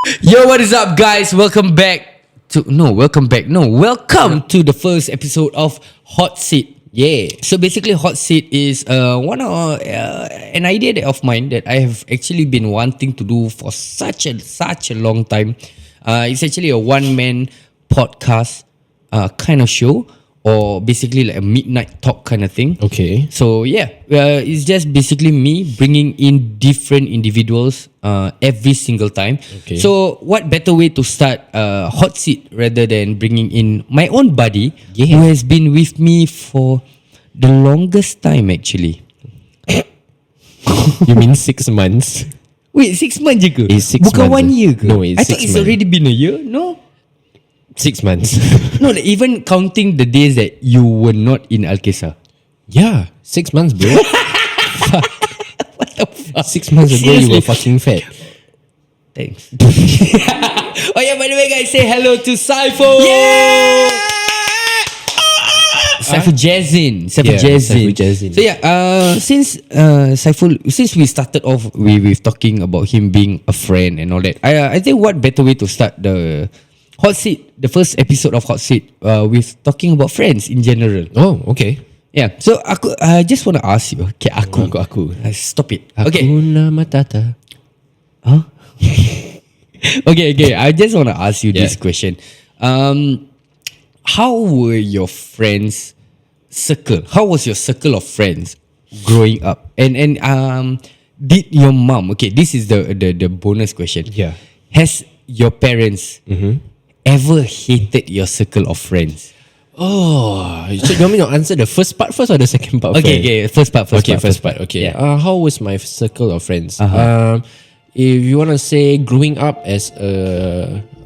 Yo, what is up, guys? Welcome to the first episode of Hot Seat. Yeah. So basically, Hot Seat is an idea of mine that I have actually been wanting to do for such a long time. It's actually a one-man podcast kind of show, or basically like a midnight talk kind of thing. Okay. So yeah, it's just basically me bringing in different individuals every single time. Okay. So what better way to start Hot Seat rather than bringing in my own buddy who has been with me for the longest time actually. You mean 6 months? Wait, 6 months je ke? It's 6 Bukan months. 1 year ke? No, it's I thought 6 it's months. already been a year. No? 6 months. No, like even counting the days that you were not in Al-Kisah. Yeah, 6 months, bro. What the fuck? 6 months ago, you Seriously? were fucking fat. Thanks. Oh yeah, by the way, guys, say hello to Saiful. Saiful Jazin. Saiful Jazin. So yeah, since we started off with talking about him being a friend and all that, I think what better way to start the Hot Seat, the first episode of Hot Seat, with talking about friends in general. Oh, okay. Yeah. So I just want to ask you. Okay, aku. Stop it. Okay. Hakuna Matata. Huh? Okay. I just want to ask you this question. How were your friends circle? How was your circle of friends growing up? And did your mom? Okay, this is the bonus question. Yeah. Has your parents ever hated your circle of friends? Oh, so you want me to answer the first part first or the second part first? Okay. First part. Okay. Yeah. How was my circle of friends? Uh-huh. If you want to say growing up as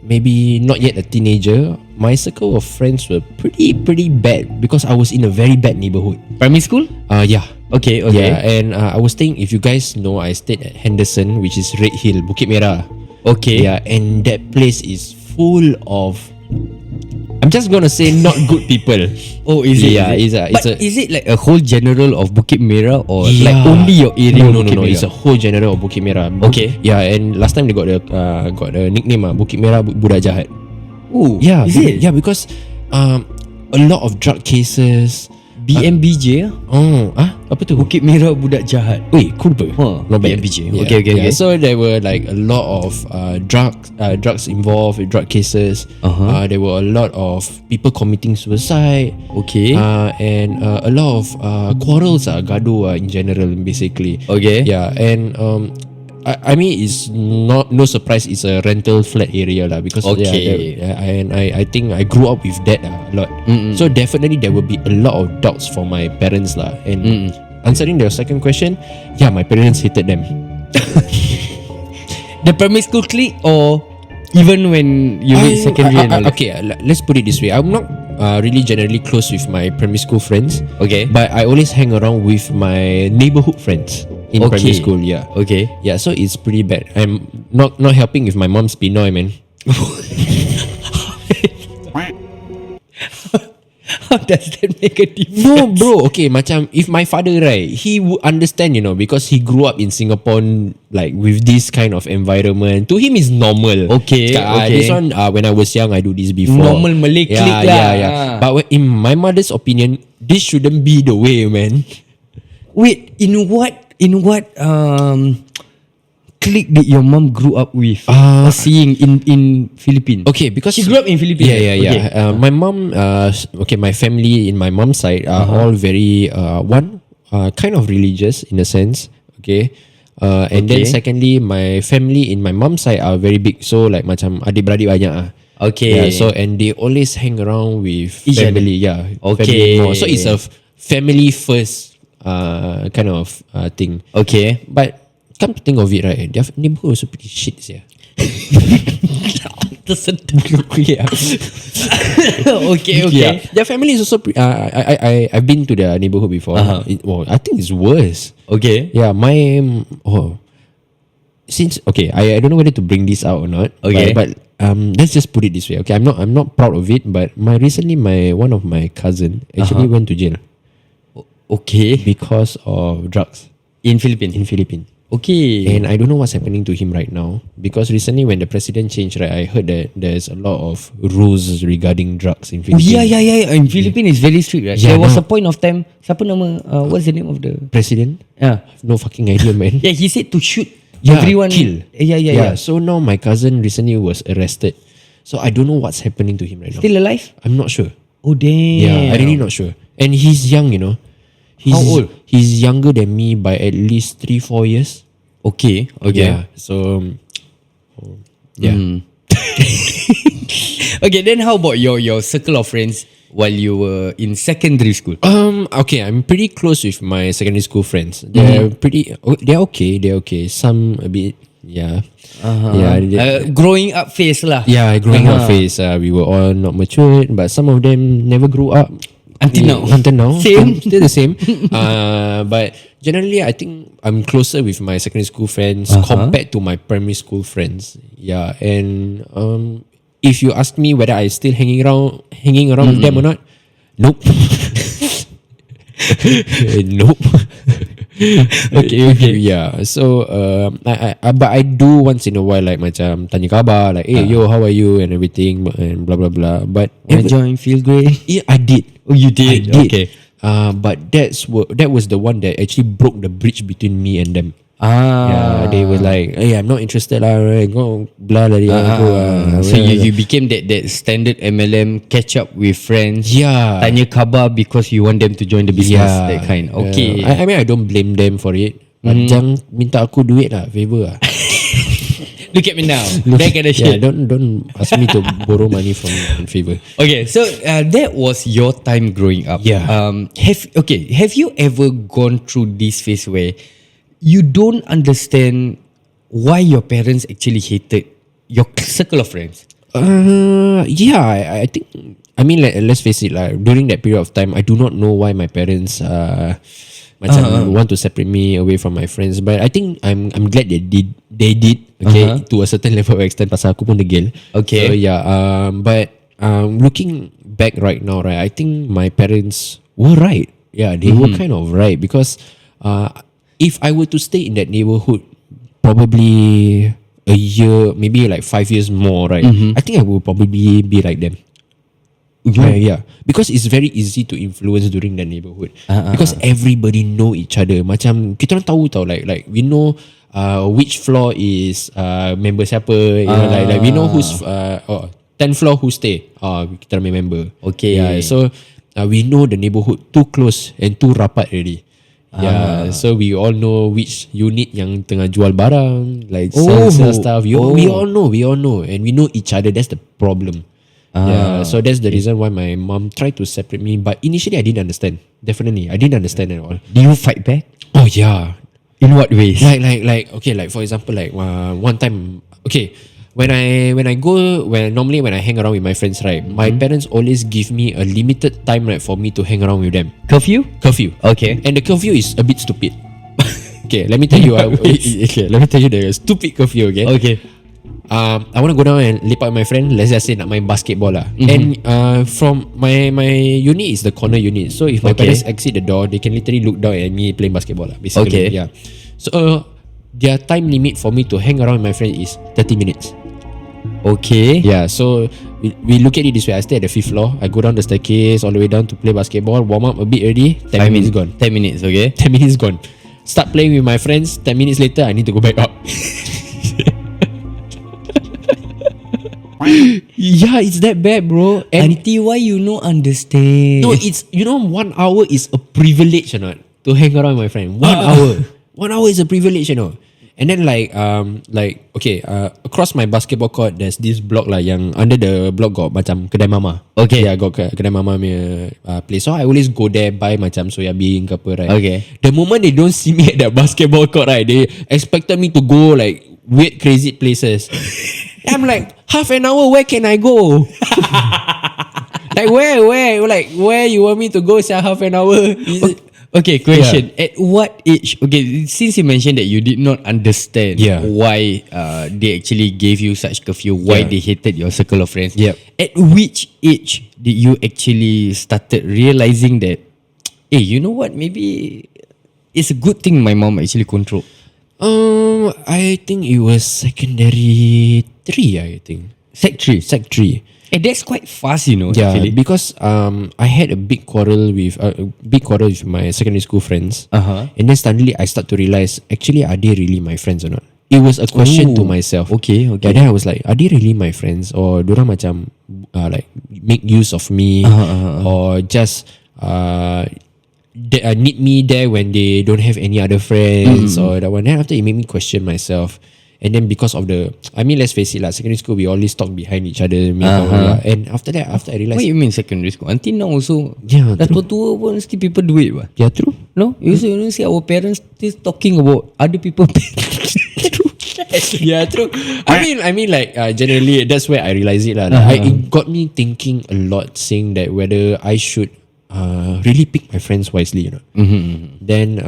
maybe not yet a teenager, my circle of friends were pretty bad because I was in a very bad neighborhood. Primary school? Yeah. Okay. Yeah, and I was staying, if you guys know, I stayed at Henderson, which is Red Hill, Bukit Merah. Okay. Yeah, and that place is full of, I'm just gonna say, not good people. Oh, is it? Yeah, is it? Is it like a whole general of Bukit Merah or Yeah. like only your area? No. Bukit Merah? It's a whole general of Bukit Merah. Okay. Yeah, and last time they got the nickname Bukit Merah Budak Jahat. Oh, Yeah. is it? Yeah, because a lot of drug cases. BMBJ? Apa tu? Bukit Merah Budak Jahat. Wait, cool apa? Not bad. BMBJ. Okay. So there were like a lot of drugs involved, drug cases. There were a lot of people committing suicide. Okay. And a lot of quarrels, gaduh in general, basically. Okay. Yeah, and I mean, it's no surprise. It's a rental flat area lah, because Okay. and I think I grew up with that a lot. So definitely there will be a lot of doubts for my parents lah. And answering the second question, yeah, my parents hated them. The primary school clique or even when you reach secondary and all that? Okay, let's put it this way. I'm not really generally close with my primary school friends. Okay. But I always hang around with my neighborhood friends in primary school. Yeah. Okay. Yeah, so it's pretty bad. I'm not helping with my mom's Pinoy, man. How does that make a difference? No, bro. Okay, macam if my father, right, he would understand, because he grew up in Singapore, like with this kind of environment. To him, is normal. Okay. This one, when I was young, I do this before. Normal Malay clique lah. Yeah. But in my mother's opinion, this shouldn't be the way, man. Wait, in what clique did your mom grew up with? Seeing in Philippines. Okay, because she grew up in Philippines. Yeah. Okay. My mom, my family in my mom's side are all very kind of religious in a sense. Okay. And then secondly, my family in my mom's side are very big. So like macam adik-beradik banyak . Okay. Yeah, so and they always hang around with Each family. other. Yeah. Okay. Family more. So it's a family first kind of thing. Okay. But come to think of it, right, their neighborhood also pretty shit, yeah. Yeah. Okay. Yeah. Their family is also I've been to their neighborhood before. I think it's worse. Okay. Yeah, since I don't know whether to bring this out or not. Okay. But let's just put it this way. Okay, I'm not proud of it, but recently one of my cousin actually went to jail. Okay. Because of drugs in Philippines. Okay. And I don't know what's happening to him right now, because recently when the president changed, right, I heard that there's a lot of rules regarding drugs in Oh, Philippines. yeah. In Philippines, it's very strict, right? Yeah, There was now- a point of time. Siapa nama? What's the name of the? President? Yeah. I have no fucking idea, man. Yeah, he said to shoot Yeah, everyone. kill. Yeah. So now my cousin recently was arrested. So I don't know what's happening to him right now. Still alive? I'm not sure. Oh damn. Yeah, I really not sure. And he's young, you know. How old? He's younger than me by at least 3-4 years. Okay. Yeah. So yeah. Okay, then how about your circle of friends while you were in secondary school? Okay, I'm pretty close with my secondary school friends. They're they're okay. Some a bit, yeah. Growing up phase lah. Yeah, growing up phase. We were all not matured, but some of them never grew up Until now. Same. Still the same. But generally, I think I'm closer with my secondary school friends compared to my primary school friends. Yeah, and if you ask me whether I still hanging around with them or not, nope. Nope. Okay. Yeah. So but I do once in a while, like macam tanya khabar, like hey yo, how are you and everything and blah blah blah. But Join feel great. yeah, I did. Oh, you did. I did. Okay. But that was the one that actually broke the bridge between me and them. Yeah, they were like, hey, I'm not interested lah, right? Go blah blah blah. So you became that standard MLM, catch up with friends. Yeah. Tanya khabar because you want them to join the business, that kind. Okay. I mean, I don't blame them for it. But jangan minta aku duit lah, favor lah. Look at me now. That kind of Yeah, shit. don't ask me to borrow money from in favor. Okay, so that was your time growing up. Yeah. Have you ever gone through this phase where you don't understand why your parents actually hated your circle of friends? Yeah, I think. I mean, let's face it, like during that period of time, I do not know why my parents macam want to separate me away from my friends. But I think I'm glad they did. Okay, to a certain level of extent, pasal aku pun degil. Okay. So yeah. But looking back right now, right, I think my parents were right. Yeah, they were kind of right, because if I were to stay in that neighborhood, probably a year, maybe like 5 years more, right? I think I will probably be like them. Yeah, because it's very easy to influence during the neighborhood, because everybody know each other. Macam kita orang tahu like we know which floor is member siapa, you know, like we know who's 10th floor who stay. Kita orang member. Okay. Yeah, so we know the neighborhood too close and too rapat already. Yeah, so we all know which unit yang tengah jual barang, like sell stuff. We all know, and we know each other. That's the problem. Yeah, so that's the reason why my mom tried to separate me. But initially, I didn't understand. Definitely, I didn't understand at all. Do you fight back? Oh yeah. In what ways? Like okay, like for example, like one time, okay, when I normally when I hang around with my friends, right, my parents always give me a limited time, right, for me to hang around with them. Curfew. Okay. And the curfew is a bit stupid. Okay, let me tell you. Let me tell you the stupid curfew. Okay. I want to go down and lepak with my friend. Let's just say nak main basketball lah. And from my unit is the corner unit. So if my parents exit the door, they can literally look down at me playing basketball lah, basically. Okay. Yeah. So their time limit for me to hang around with my friend is 30 minutes. Okay. Yeah. So we look at it this way. I stay at the 5th floor. I go down the staircase all the way down to play basketball. Warm up a bit already. 10 minutes gone. 10 minutes. Okay. 10 minutes gone. Start playing with my friends. 10 minutes later, I need to go back up. Yeah, it's that bad, bro. And Auntie, why you no understand? no, it's 1 hour is a privilege, you know, to hang around with my friend. 1 hour. 1 hour is a privilege, you know. And then okay, across my basketball court, there's this block lah, yang under the block got macam kedai mama. Okay. Yeah, got kedai mama punya place. So I always go there buy macam soya bean ke apa, right? Okay. The moment they don't see me at that basketball court, right, they expected me to go like weird crazy places. I'm like, half an hour, where can I go? Like where you want me to go? Say half an hour. Okay, question. At what age? Okay, since you mentioned that you did not understand why they actually gave you such curfew, why they hated your circle of friends. Yep. At which age did you actually started realizing that, hey, you know what? Maybe it's a good thing my mom actually controlled. I think it was secondary 3. I think Sec 3. sec 3. That's quite fast, you know. Yeah, Actually. because I had a big quarrel with my secondary school friends. And then suddenly I start to realize, actually, are they really my friends or not? It was a question to myself. Okay. Yeah, then I was like, are they really my friends, or dorang macam like make use of me, or just they, need me there when they don't have any other friends, or that one. Then after, it made me question myself. And then because of let's face it, secondary school we always talk behind each other. And after I realized, What you mean secondary school? Until now also, yeah, dah tua-tua pun still people do it. yeah, true. No, you see our parents still talking about other people. Yeah, true. I mean, like generally that's where I realize it lah. It got me thinking a lot, saying that whether I should really pick my friends wisely, you know. Then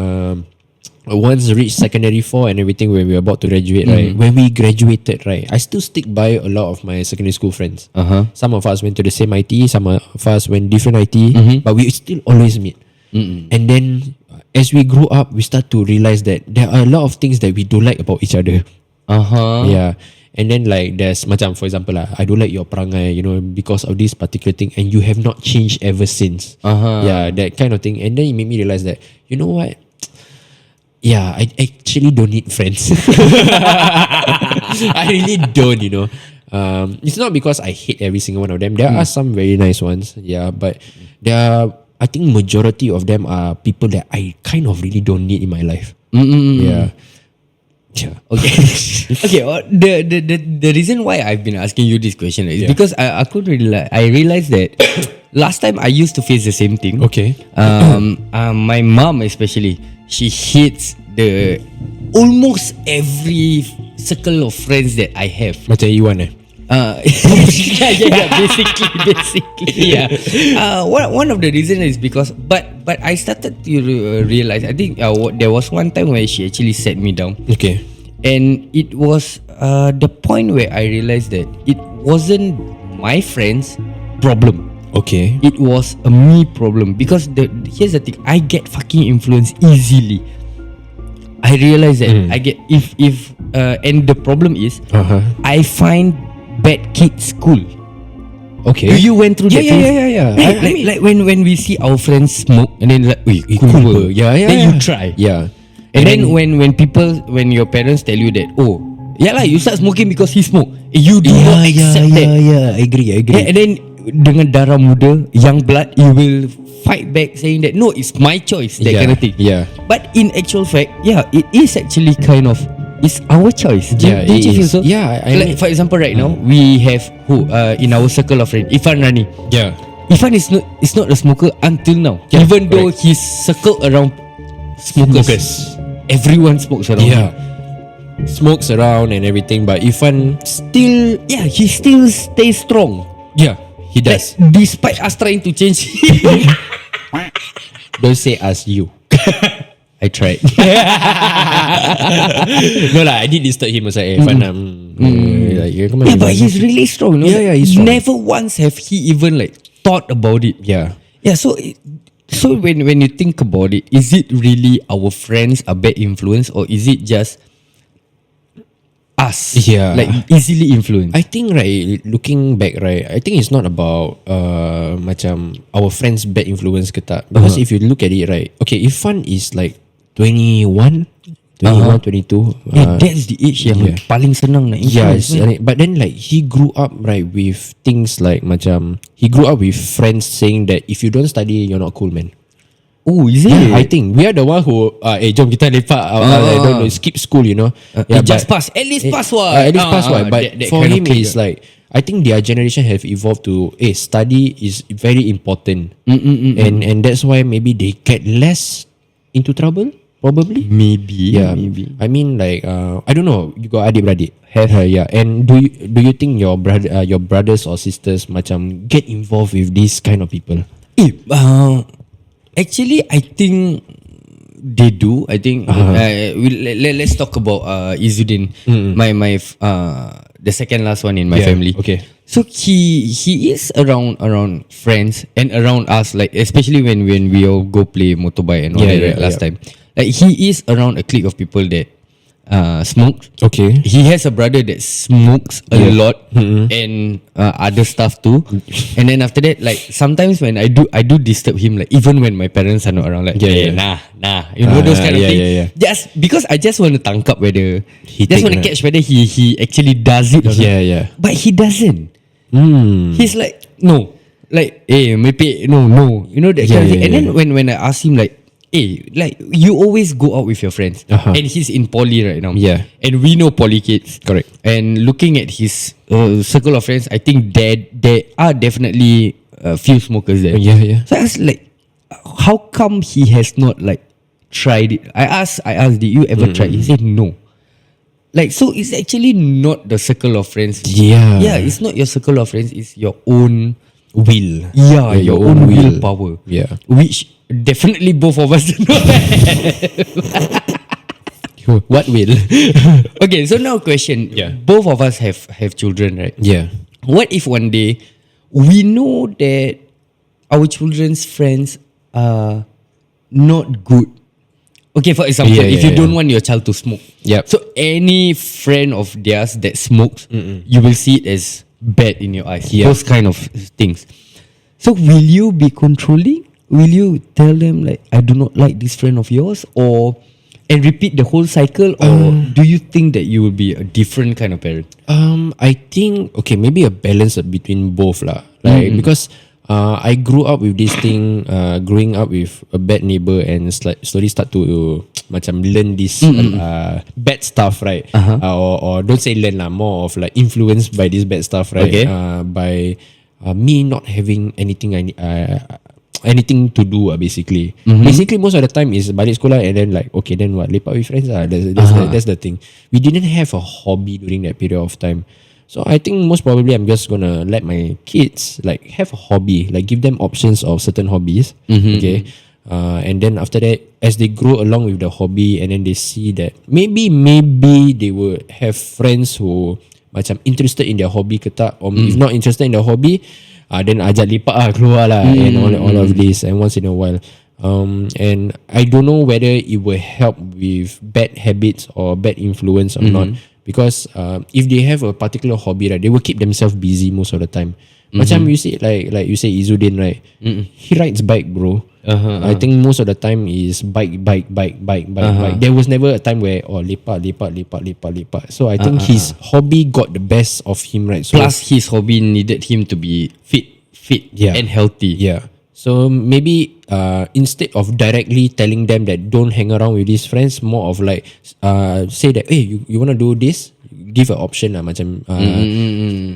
once reached secondary 4 and everything, when we were about to graduate, right? When we graduated, right, I still stick by a lot of my secondary school friends. Some of us went to the same IT, some of us went different IT, but we still always meet. And then as we grow up, we start to realize that there are a lot of things that we don't like about each other. Yeah. And then like there's macam, for example I don't like your perangai, you know, because of this particular thing, and you have not changed ever since. Yeah, that kind of thing. And then it made me realize that, you know what? Yeah, I actually don't need friends. I really don't, you know. It's not because I hate every single one of them. There are some very nice ones, yeah, but I think majority of them are people that I kind of really don't need in my life. Yeah. Okay. Okay. The reason why I've been asking you this question is because I couldn't really I realized that last time I used to face the same thing. Okay. My mom especially, she hates the almost every circle of friends that I have. Macam Iwan basically. One of the reasons is because, but I started to realize. I think there was one time where she actually sat me down. Okay. And it was the point where I realized that it wasn't my friend's problem. Okay. It was a me problem, because here's the thing, I get fucking influenced easily. I realize that I get if and the problem is I find bad kids cool. Okay. You went through that phase? Yeah. Like when we see our friends smoke and then like, cool. Yeah. Then you try. Yeah. And then when your parents tell you that, you start smoking because he smoke, you do not accept that. Yeah, I agree. And then dengan darah muda, young blood, you will fight back saying that no, it's my choice, that kind of thing. Yeah. But in actual fact, it is actually kind of, it's our choice. Don't you feel so? Yeah, I like, mean, for example, right now we have who in our circle of friends, Ifan Rani. Yeah. Ifan is not a smoker until now. Yeah, even though he's circled around smokers. Everyone smokes around. Yeah. Smokes around and everything, but Ifan still, he still stays strong. Yeah, he does. Like, despite us trying to change him. Don't say us, you. I tried. No lah, I did disturb him. I was like, Ifan, but he's really strong. No? Yeah, he's strong. Never once have he even like thought about it. Yeah. So when you think about it, is it really our friends a bad influence, or is it just us? Yeah. Like easily influenced. I think right, looking back right, I think it's not about macam our friends bad influence ke tak. Because if you look at it right, okay, Ifan is like 21, 22. That's the age yang paling senang nak influence. Yes, but then like he grew up right with things like macam he grew up with friends saying that if you don't study, you're not cool, man. Oh, is it? Yeah, I think we are the one who jom kita lepak, don't skip school, you know. Just pass. At least pass what. At least pass what. But that for him, it's like, I think their generation have evolved to study is very important, and that's why maybe they get less into trouble. Probably. Maybe. I mean, like I don't know. You got adik-beradik? Have. Yeah. And do you think your brothers or sisters macam get involved with this kind of people? Actually, I think they do. I think let's talk about Izzuddin, my the second last one in my family. Okay. So he is around friends and around us, like especially when we all go play motorbike and all that last time. Like he is around a clique of people that smokes. Okay. He has a brother that smokes a lot and other stuff too. And then after that, like sometimes when I do disturb him, like even when my parents are not around, like nah, you know those kind of things. Just because I just want to tangkap whether just want to catch whether he actually does it or not. But he doesn't. He's like no, like maybe no, you know that kind of thing. And then when I ask him like, like you always go out with your friends, and he's in poly right now. And we know poly kids, correct. And looking at his circle of friends, I think there are definitely a few smokers there. So I was like, how come he has not like tried it? I asked, did you ever try? He said no. Like, so it's actually not the circle of friends. It's not your circle of friends. It's your own will. Your own willpower. Which definitely both of us do not have. What will? Okay, so now question. Both of us have children, right? What if one day we know that our children's friends are not good? Okay, for example, if you don't want your child to smoke, so any friend of theirs that smokes, you will see it as bad in your eyes. Those kind of things. So will you be controlling? Will you tell them like, I do not like this friend of yours, and repeat the whole cycle, or do you think that you will be a different kind of parent? I think maybe a balance between both lah. Like because I grew up with this thing, growing up with a bad neighbor and slowly start to macam learn this bad stuff, right? Or don't say learn lah, more of like influenced by this bad stuff, right? By me not having anything anything to do basically. Basically most of the time is balik sekolah and then like then what, lepak with friends lah. That's the thing. We didn't have a hobby during that period of time. So I think most probably I'm just gonna let my kids like have a hobby, like give them options of certain hobbies. And then after that, as they grow along with the hobby, and then they see that maybe they will have friends who macam interested in their hobby ke tak, or if not interested in their hobby, then ajak lepak keluar lah, and all of this, and once in a while. And I don't know whether it will help with bad habits or bad influence or not. Because if they have a particular hobby, right, they will keep themselves busy most of the time. Macam you say, like you say Izzuddin, right? He rides bike, bro. I think most of the time is bike. There was never a time where lepak. So I think his hobby got the best of him, right? So plus his hobby needed him to be fit and healthy. So maybe instead of directly telling them that don't hang around with these friends, more of like say that, hey, you want to do this, give an option lah, macam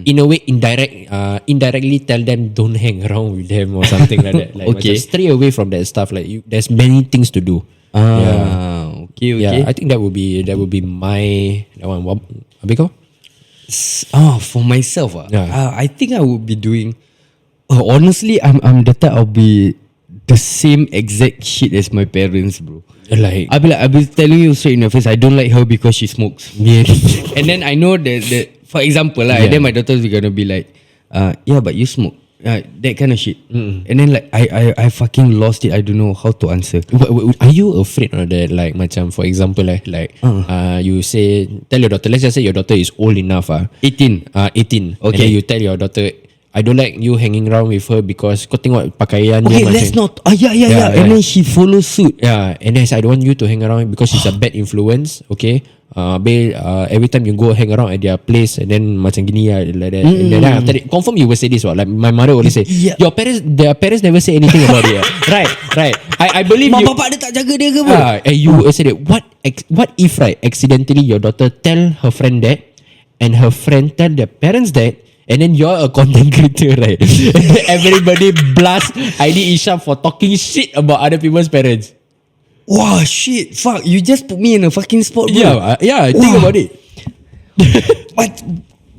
in a way indirectly tell them don't hang around with them or something like that. Like macam stray away from that stuff. Like there's many things to do. Okay. I think that would be my that one. What Abiko? For myself, I think I would be doing. Honestly, I'm the type I'll be the same exact shit as my parents, bro. Like I'll be telling you straight in your face, I don't like her because she smokes. And then I know that for example, and then my daughters are gonna be like, but you smoke. That kind of shit. And then like I fucking lost it. I don't know how to answer. Are you afraid of that? Like macam for example, you say, tell your daughter, let's just say your daughter is old enough, 18. 18. Okay. And then you tell your daughter, I don't like you hanging around with her because kau tengok pakaian dia. Okay, let's not. And then she follows suit. And then I don't want you to hang around because she's a bad influence. Okay. Every time you go hang around at their place and then macam gini like that. And then after that, confirm you will say this, like my mother always say, their parents never say anything about it. Right. I believe you. Mak bapak dia tak jaga dia ke pun? And you will say that, what if right, accidentally your daughter tell her friend that, and her friend tell their parents that, and then you're a content creator, right? And then everybody blast Heidi Isham for talking shit about other people's parents. Wow, shit, fuck! You just put me in a fucking spot, bro. Think about it.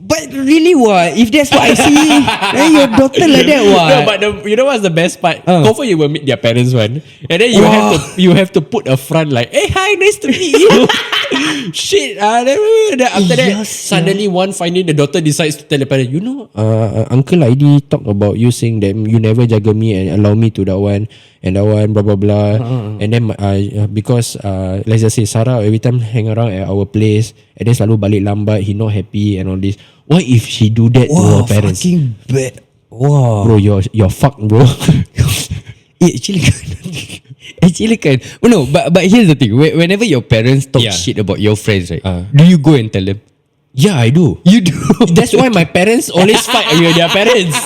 But really, what? If that's what I see, then your daughter like that, what? No, but you know what's the best part? Confirm you will meet their parents one, and then you have to put a front like, hey, hi, nice to meet you. Shit. Then after that, suddenly one finding the daughter decides to tell the parent, Uncle Aidi talk about you saying that you never jaga me and allow me to that one and that one, blah blah blah. And then because let's just say Sarah every time hang around at our place and then selalu balik lambat, he not happy and all this. What if she do that to her parents? Fucking bad. Wow. Bro, you're fucked, bro. Actually kan. No, but here's the thing. Whenever your parents talk shit about your friends, right? Do you go and tell them? Yeah, I do. You do. That's why my parents always fight with their parents.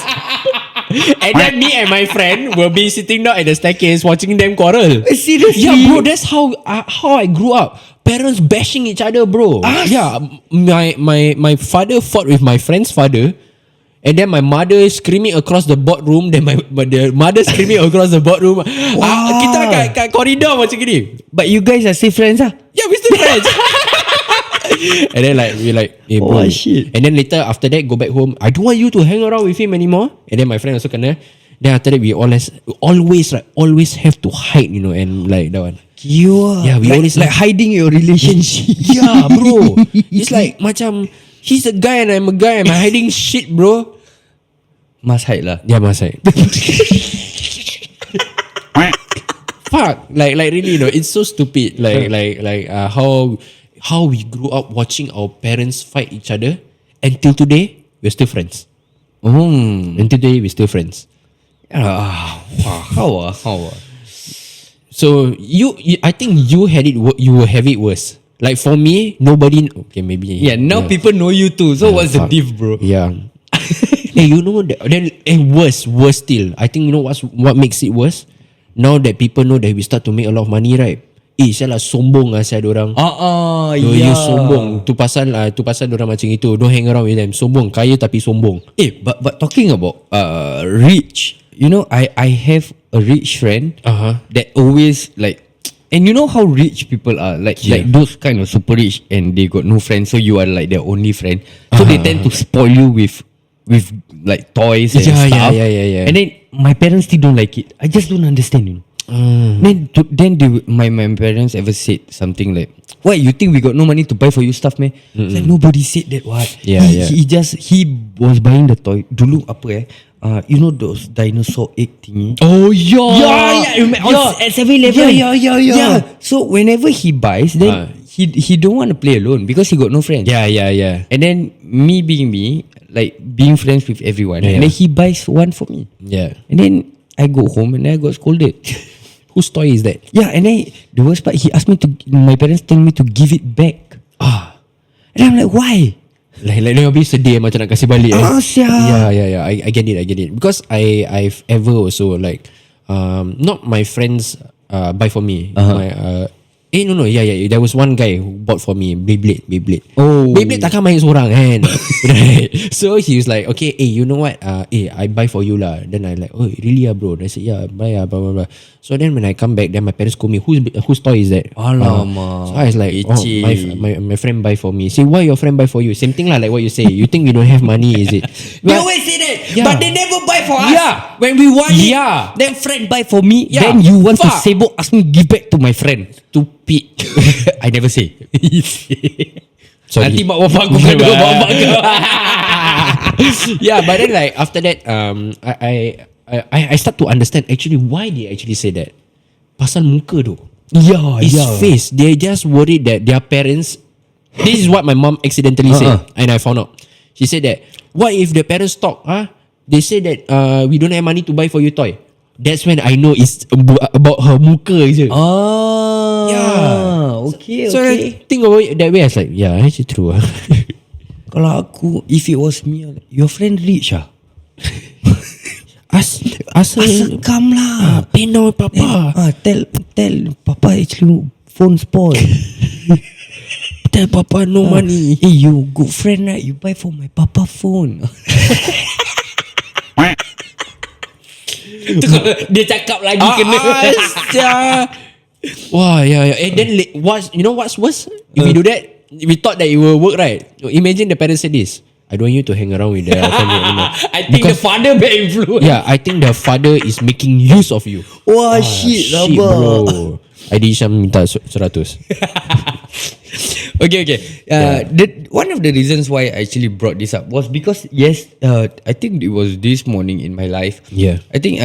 And then me and my friend will be sitting down at the staircase watching them quarrel. Seriously? Yeah, bro. That's how I grew up. Parents bashing each other, bro. Yeah, my father fought with my friend's father. And then my mother screaming across the boardroom. Then the mother screaming across the boardroom. Kita kat koridor macam gini. But you guys are still friends lah? Yeah, we still friends. And then we bro. Shit. And then later after that go back home. I don't want you to hang around with him anymore. And then my friend also kena. Then after that we always have to hide, and like that one. Yeah, we always like hiding your relationship. Yeah, bro. It's like macam he's a guy and I'm a guy. I'm hiding shit, bro. Must hide lah. Yeah, must hide. Fuck, like really, it's so stupid. How we grew up watching our parents fight each other. Until today, we're still friends. Until today, we're still friends. How? So I think you will have it worse. Like for me, nobody. Okay, maybe. Yeah, now people know you too. So what's the diff, bro? Yeah. Hey, worse still. I think what makes it worse. Now that people know that we start to make a lot of money, right? Salah sombong saya dorang. You sombong. Tu pasal dorang macam itu. Don't hang around with them. Sombong, kaya tapi sombong. But talking about rich, I have a rich friend that always like, and you know how rich people are, like those kind of super rich and they got no friends, so you are like their only friend. So they tend to spoil you with like toys and stuff. Yeah. And then my parents still don't like it. I just don't understand, Then my parents ever said something like, "Why you think we got no money to buy for you stuff, man?" Like nobody said that. What? He was buying the toy. Dulu apa those dinosaur egg thingy. Oh yeah. At 7-Eleven. Yeah. So whenever he buys, then he don't want to play alone because he got no friends. Yeah. And then me being me, like being friends with everyone, and then he buys one for me. Yeah. And then I go home and I got scolded. Whose toy is that? Yeah, and then the worst part, my parents tell me to give it back. And I'm like, why? Like dia habis sedih macam nak kasih balik. Yeah. I get it. Because I've ever also like not my friends buy for me. No. Yeah. There was one guy who bought for me Beyblade. Beyblade takkan main seorang kan. Right. So he was like, okay, you know what? I buy for you lah. Then I like, oh really bro? Then I said, yeah, buy blah blah blah. So then when I come back, then my parents call me, whose toy is that? Alamak. So I was like, my friend buy for me. Say, why your friend buy for you? Same thing lah, like what you say. You think we don't have money, is it? They always say that, but they never buy for us. Yeah. When we want it, then friend buy for me. Then you want to sebo, ask me give back to my friend. Stupid. I never say. Sorry. Nanti mak bapak aku kena bapak kau. Yeah, but then like after that, I start to understand actually why they actually say that. Pasal muka tu. His face. They just worried that their parents. This is what my mom accidentally said, and I found out. She said that, what if the parents talk? They say that we don't have money to buy for you toy. That's when I know it's about her muka je. Yeah. Okay. So I think about it that way. I was like, yeah, actually true. Kalau aku, if it was me, like, your friend rich Ask come lah. Pay now, papa. Tell papa actually phone spoil. Tell papa no money. Hey, you good friend right? You buy for my papa phone. Dia cakap lagi kena. Wah, yeah. And then what's worse? If we do that, we thought that it will work, right? Imagine the parents said this. I don't want you to hang around with the family anymore. I think the father bad influence. Yeah, I think the father is making use of you. Wah, shit bro. ID Syam minta 100. Okay. One of the reasons why I actually brought this up was because I think it was this morning in my life. Yeah. I think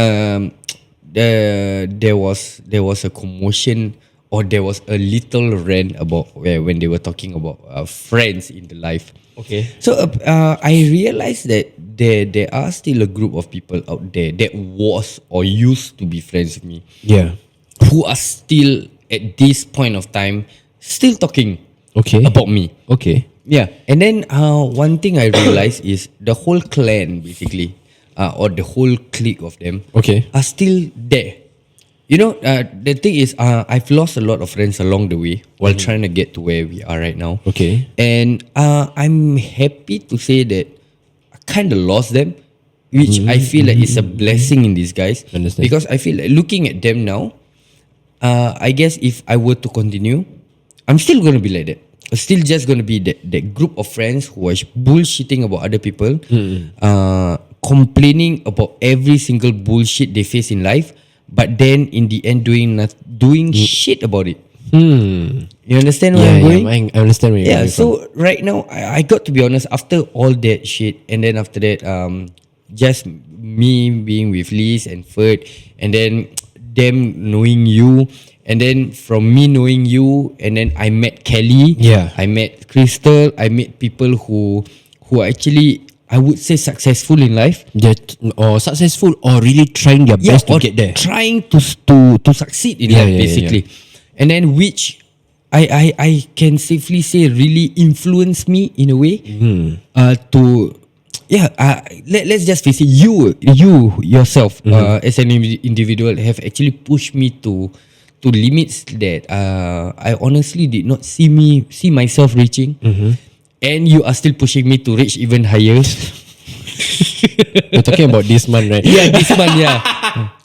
there was a commotion, or there was a little rant about when they were talking about friends in the life. Okay. So I realized that there are still a group of people out there that was or used to be friends with me, Yeah. who are still at this point of time still talking Okay. about me. Okay. Yeah. And then one thing I realized is the whole clan basically, or the whole clique of them, Okay. are still there. You know, the thing is, I've lost a lot of friends along the way while trying to get to where we are right now. Okay. And I'm happy to say that I kind of lost them, which I feel like is a blessing in disguise. Understand. Because I feel like looking at them now, I guess if I were to continue, I'm still going to be like that. I'm still just going to be that group of friends who are bullshitting about other people, complaining about every single bullshit they face in life, but then in the end doing shit about it. You understand where I'm going? I understand where you're Yeah, coming so right now I got to be honest, after all that shit, and then after that, just me being with Liz and Ferd, and then them knowing you, and then from me knowing you, and then I met Kelly, Yeah. I met Crystal, I met people who are actually, I would say, successful in life. or successful, or really trying their best to or get there. trying to succeed in Yeah, life, yeah, basically. And then which I can safely say really influenced me in a way, to let's just face it, you yourself, as an individual, have actually pushed me to limits that I honestly did not see myself reaching, and you are still pushing me to reach even higher. We're talking about this man, right? Yeah, this one, yeah.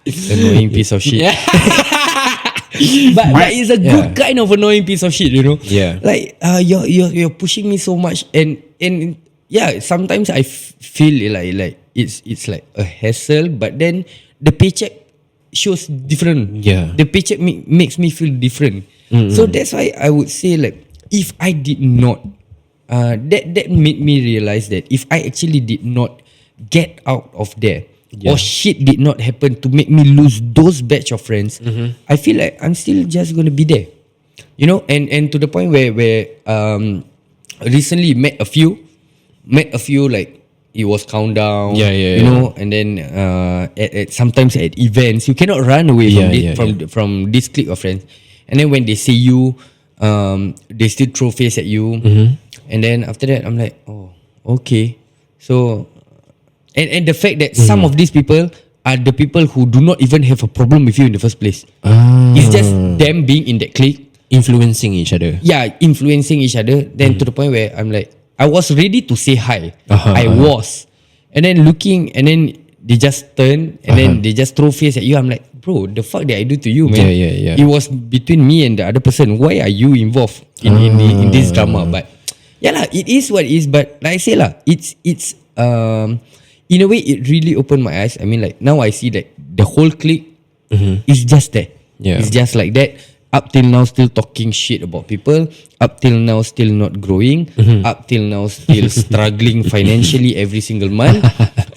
Annoying piece of shit. but it's a good kind of annoying piece of shit, you know. Yeah. Like you're pushing me so much, and yeah, sometimes I feel like it's like a hassle, but then the paycheck shows different. Yeah. The paycheck makes me feel different. So that's why I would say, like, if I did not, that made me realize that if I actually did not get out of there, or shit did not happen to make me lose those batch of friends, I feel like I'm still just gonna be there, you know. And to the point where recently met a few, like, it was countdown, you know, and then at sometimes at events you cannot run away from this clique of friends, and then when they see you, they still throw face at you, and then after that I'm like, oh, okay. So and the fact that some of these people are the people who do not even have a problem with you in the first place. It's just them being in that clique, influencing each other. Yeah, influencing each other. Then to the point where I'm like, I was ready to say hi. I was. And then looking, and then they just turn, and then they just throw face at you. I'm like, bro, the fuck did I do to you, man? Yeah. It was between me and the other person. Why are you involved in this drama? But yeah lah, it is what it is. But like I say lah, it's in a way it really opened my eyes. I mean, like, now I see that the whole clique is just there. Yeah. It's just like that. Up till now, still talking shit about people. Up till now, still not growing. Up till now, still struggling financially every single month.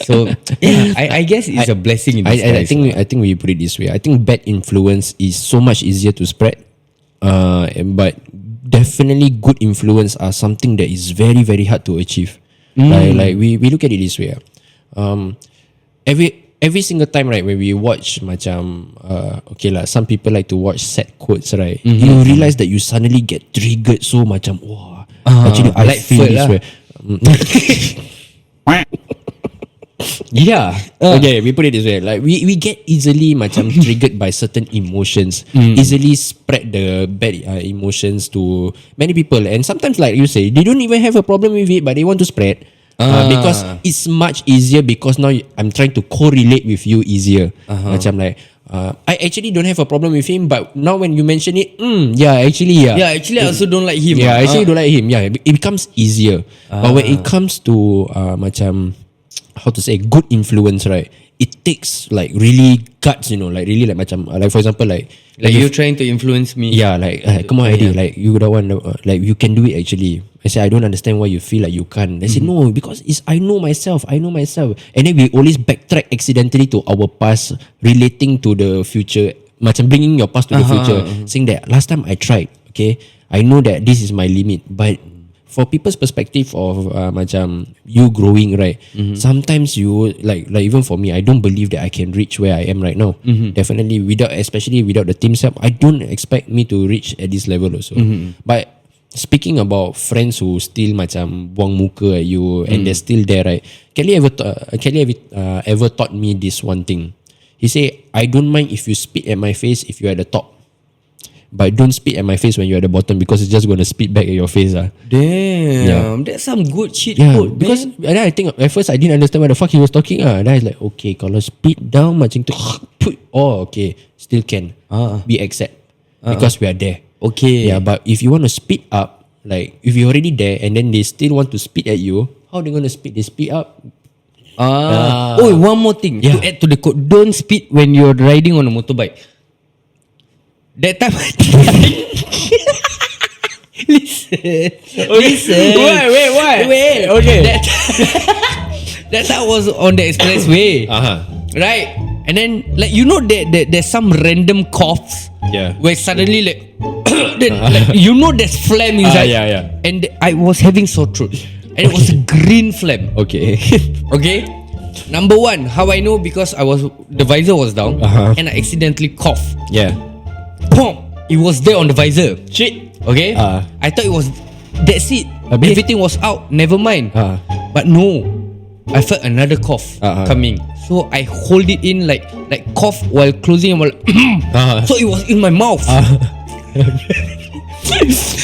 So yeah, I guess it's a blessing in disguise. I think we put it this way. I think bad influence is so much easier to spread, but definitely good influence are something that is very, very hard to achieve. Like we look at it this way. Every single time, right, when we watch macam okay lah, some people like to watch sad quotes, right? You realize that you suddenly get triggered, so macam, wow, actually I like feel Ferd this lah. way. Yeah. Okay, we put it this way. Like we get easily macam triggered by certain emotions. Easily spread the bad emotions to many people. And sometimes, like you say, they don't even have a problem with it, but they want to spread. Because it's much easier, because now I'm trying to correlate with you easier. Macam like, I actually don't have a problem with him, but now when you mention it, actually I also don't like him. Yeah, I actually don't like him. Yeah, it becomes easier. But when it comes to macam how to say, good influence, right? It takes like really guts, like really like macam like for example like you're trying to influence me. Yeah, like come on, Eddie, like you the one, like you can do it actually. I say I don't understand why you feel like you can't. They say no, because I know myself, and then we always backtrack accidentally to our past, relating to the future, macam bringing your past to the future, saying that last time I tried, okay, I know that this is my limit, but for people's perspective of macam you growing, right? Sometimes you like even for me, I don't believe that I can reach where I am right now. Definitely especially without the team's help, I don't expect me to reach at this level also. But speaking about friends who still macam buang muka at you and they're still there, right? Kelly ever taught me this one thing. He say, I don't mind if you spit at my face if you're at the top, but don't spit at my face when you're at the bottom, because it's just gonna spit back at your face. Damn, that's some good shit. Because and then I think at first I didn't understand what the fuck he was talking. Then I was like, okay, kalau spit down macam tu, okay, still can be accept because we are there. Okay. Yeah, but if you want to spit up, like if you're already there and then they still want to spit at you, how they gonna spit? They spit up. Oh, one more thing to add to the code: don't spit when you're riding on a motorbike. That time Listen. Wait. Okay. That time was on the expressway. Right? And then like there's some random coughs. Yeah. Where suddenly then, like, there's phlegm inside. And I was having sore throat. And it was a green phlegm. Okay. Okay. Number one, how I know, because the visor was down and I accidentally coughed. Yeah. Boom! It was there on the visor. Shit. Okay. I thought it was, that's it. Habis? Everything was out. Never mind. But no, I felt another cough coming. So I hold it in like cough while closing. So it was in my mouth.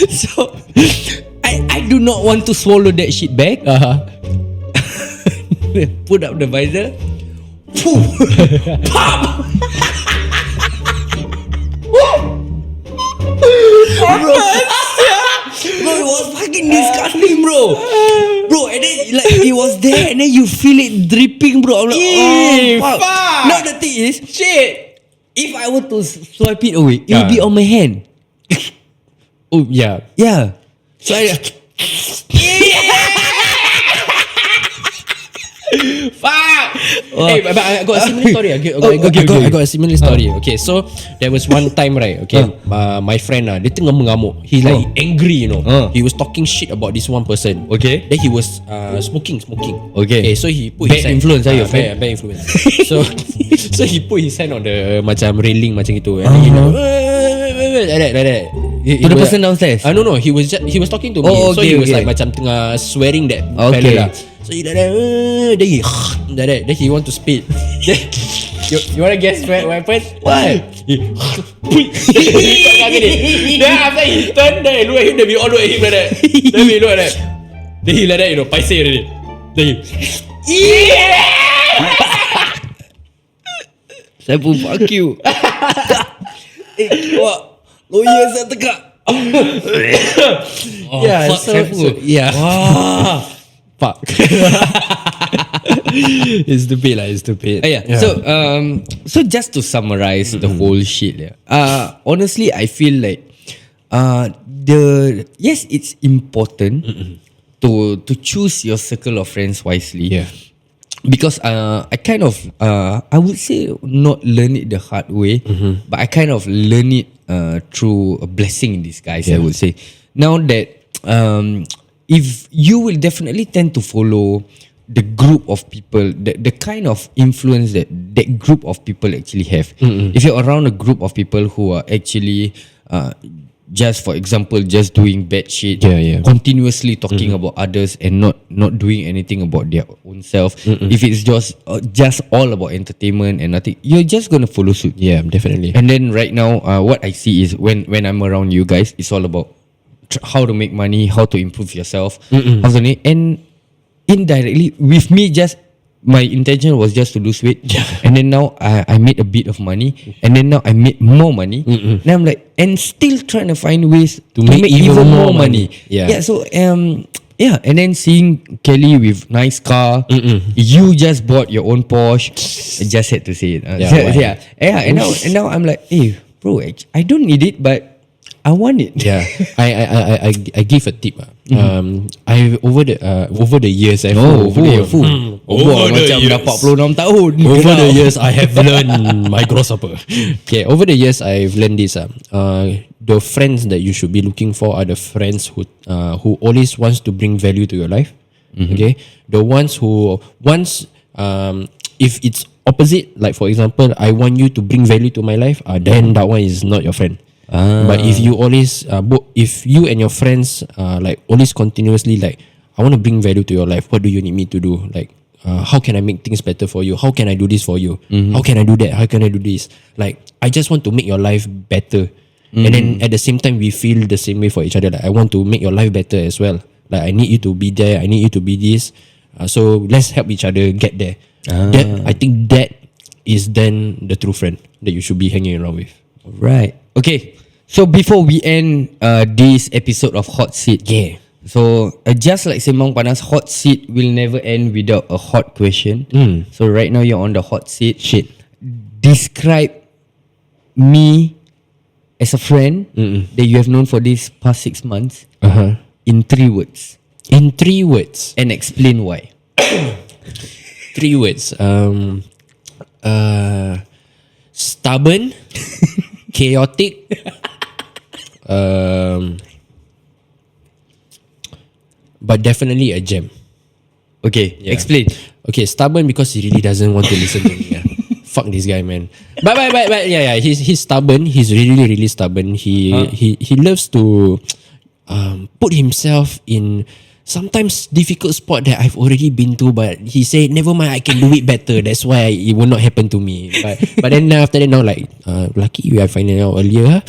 So I do not want to swallow that shit back. Put up the visor. Pop! Bro, it was fucking disgusting, bro. And then like it was there, and then you feel it dripping, bro. I'm like, oh fuck. Now the thing is, shit, if I were to swipe it away, it would be on my hand. Oh yeah. So I fuck. Hey, but I got a similar story. I got a similar story. Okay, so there was one time, right? Okay, my friend dia tengah mengamuk. He like angry, He was talking shit about this one person. Okay. Then he was smoking. Okay. So he put bad influence, your friend. Bad influence. So he put his hand on the macam railing macam itu. And like that. To the person downstairs? No. He was talking to me. So he was like macam tengah swearing that fella lah. So he like that, then he want to spit. You want to guess what happened? What? Then after he turned, then look at him, then we all look at him like that. Then we look at that. Then he like that, paiseh already. Then he Saiful, fuck you. Wah, lawyer saya tegak. Fuck Saiful. Wah. Fuck. It's stupid. So just to summarize the whole shit, honestly, I feel like it's important to choose your circle of friends wisely. Because I kind of I would say not learn it the hard way, but I kind of learn it through a blessing in disguise. I would say now that if you will definitely tend to follow the group of people, the kind of influence that group of people actually have. If you're around a group of people who are actually just, for example, just doing bad shit, continuously talking about others and not doing anything about their own self, if it's just all about entertainment and nothing, you're just gonna follow suit. Definitely. And then right now, what I see is when I'm around you guys, it's all about how to make money, how to improve yourself, and indirectly with me, just my intention was just to lose weight, and then now I made a bit of money, and then now I made more money. Now I'm like, and still trying to find ways to make even more money. So Yeah, and then seeing Kelly with nice car, you just bought your own Porsche. I just had to say it. And now I'm like, hey, bro, I don't need it, but I want it. Yeah, I give a tip. I over the years, Over the years, dapat 46 tahun. Over the years, I have learned my grasshopper. Okay, over the years, I've learned this. The friends that you should be looking for are the friends who always wants to bring value to your life. Okay, the ones who if it's opposite, like for example, I want you to bring value to my life, then that one is not your friend. But if you always if you and your friends like always continuously like, I want to bring value to your life, what do you need me to do, like how can I make things better for you, how can I do this for you, how can I do that, how can I do this, like I just want to make your life better. And then at the same time we feel the same way for each other, like I want to make your life better as well, like I need you to be there, I need you to be this, so let's help each other get there. I think that is then the true friend that you should be hanging around with. Right. Okay. So before we end this episode of Hot Seat, so just like Sembang Panas, Hot Seat will never end without a hot question. So right now you're on the hot seat. Describe me as a friend that you have known for these past 6 months in 3 words. In 3 words. And explain why. 3 words. Stubborn, chaotic, but definitely a gem. Okay, explain. Okay, stubborn because he really doesn't want to listen to me. Fuck this guy, man. But yeah, he's stubborn. He's really stubborn. He loves to put himself in sometimes difficult spot that I've already been to, but he said never mind, I can do it better. That's why it will not happen to me. But then after that, now like lucky we are finding out earlier.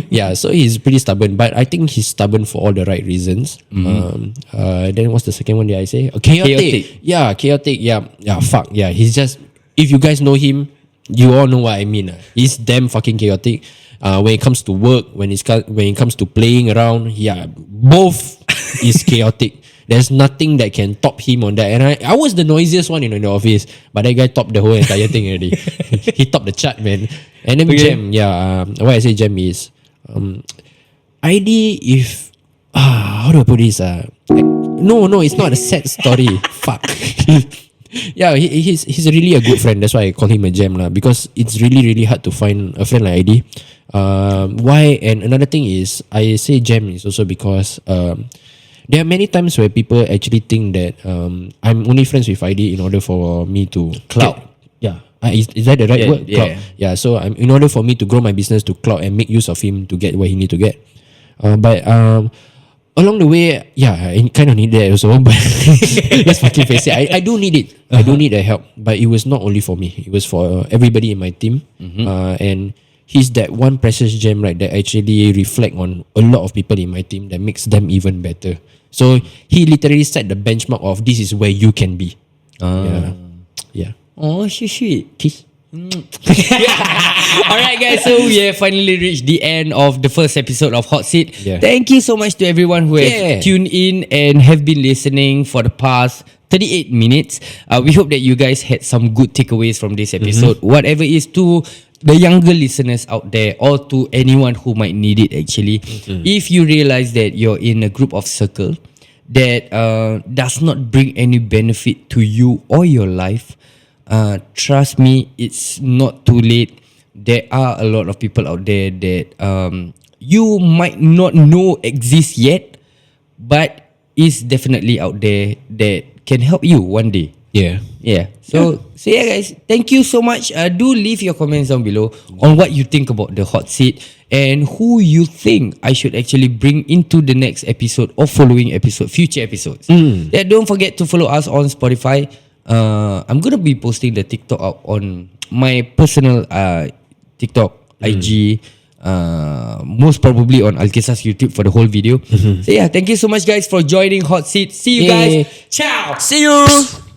Yeah. So he's pretty stubborn, but I think he's stubborn for all the right reasons. Then what's the second one that I say? Chaotic. Yeah, chaotic. Yeah. Fuck. Yeah, he's just. If you guys know him, you all know what I mean. He's damn fucking chaotic. When it comes to work, when it comes to playing around, both is chaotic. There's nothing that can top him on that. And I was the noisiest one in the office, but that guy topped the whole entire thing already. He topped the chart, man. And then Gem, why I say Gem is ID. If how do I put this? No, it's not a sad story. Fuck. Yeah, he's really a good friend. That's why I call him a gem lah. Because it's really hard to find a friend like ID. Why? And another thing is, I say gem is also because there are many times where people actually think that I'm only friends with ID in order for me to clout. Is that the right word? Yeah. Clout. Yeah. So in order for me to grow my business, to clout and make use of him to get what he need to get. But along the way, I kind of need that also. But let's fucking face it, I do need it. I do need the help. But it was not only for me. It was for everybody in my team. And he's that one precious gem, right, that actually reflect on a lot of people in my team that makes them even better. So he literally set the benchmark of this is where you can be. Yeah. Oh, sweet. Kiss. Alright guys, so we have finally reached the end of the first episode of Hot Seat. Thank you so much to everyone who has tuned in and have been listening for the past 38 minutes. We hope that you guys had some good takeaways from this episode. Whatever is to the younger listeners out there, or to anyone who might need it actually. If you realize that you're in a group of circle that does not bring any benefit to you or your life, trust me, it's not too late. There are a lot of people out there that you might not know exist yet, but is definitely out there that can help you one day. So guys, thank you so much. Do leave your comments down below on what you think about the hot seat and who you think I should actually bring into the next episode or following episode, future episodes. Don't forget to follow us on Spotify. I'm gonna be posting the TikTok out on my personal TikTok, IG, most probably on Al-Kisah's YouTube for the whole video. So thank you so much guys for joining Hot Seat. See you guys. Ciao. See you.